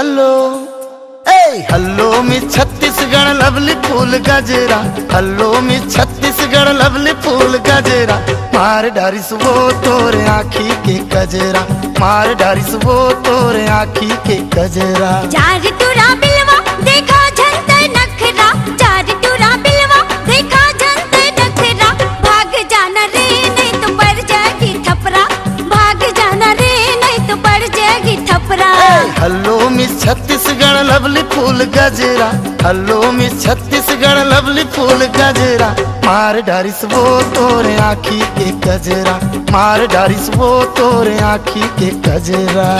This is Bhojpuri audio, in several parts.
हल्लो ए हल्लो में छत्तीसगढ़ लवली फूल गजरा, हल्लो में छत्तीसगढ़ लवली फूल गजरा, मार डारिस वो तोरे आँखी के गजरा, मार डारिस वो तोरे आँखी के गजरा। चार टूरा बिलवा देखा झंते नखरा, चार टूरा बिलवा देखा झंते नखरा, भाग जाना रे नहीं तो पड़ जाएगी थपरा, भाग जाना रे नहीं तो पड़ जाएगी थपरा। हल्लो में छत्तीसगढ़ लवली फूल गजरा, हल्लो में छत्तीसगढ़ लवली फूल गजरा, मार डारिस वो तोरे आँखी के गजरा, मार डारिस वो तोरे आँखी के गजरा।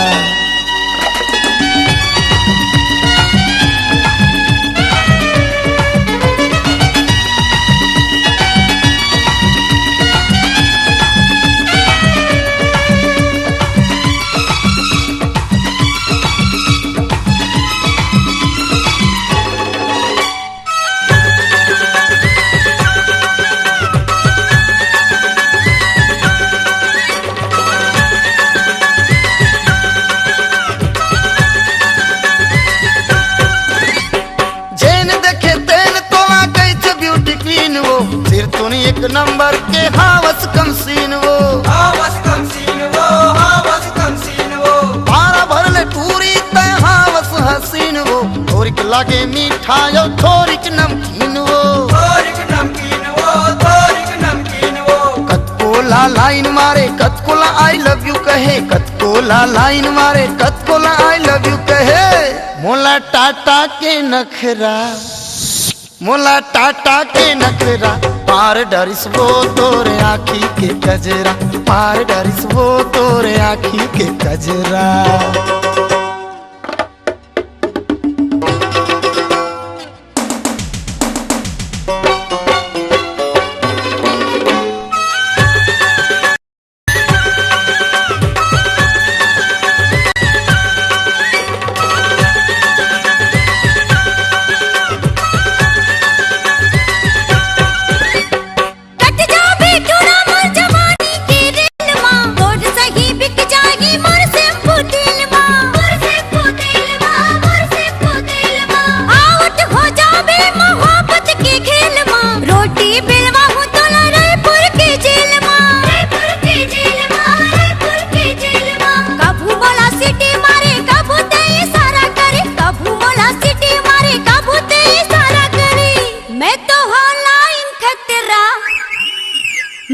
सिर तुनी एक नंबर के हावस कम सीन वो, हावस कम सीन वो, हावस कम सीन वो, पारा भरले पूरी तय हावस हसीन वो, थोरिक लागे मीठा यो थोरिक नमकीन वो, थोरिक नमकीन वो, थोरिक नमकीन वो। कतकोला लाइन मारे कतकोला आई लव यू कहे, कतकोला लाइन मारे कतकोला आई लव यू कहे, मोला टाटा के नखरा, मोला टाटा के नखरा, मार डारिस वो तोरे आँखी के गजरा, मार डारिस वो तोरे आँखी के गजरा।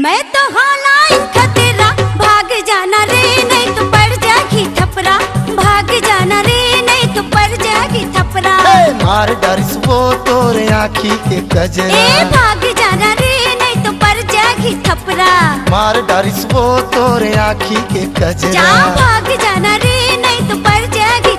मैं तो हालाइन खतरा, भाग जाना रे नहीं तो पड़ जाएगी थपरा, भाग जाना रे नहीं तो पड़ जाएगी थपरा। मार डारिस वो तोरे आँखी के गजरा, ए भाग जाना रे नहीं तो पड़ जाएगी थपरा, मार डारिस वो तोरे आँखी के गजरा। जा भाग जाना रे नहीं तो पड़ जाएगी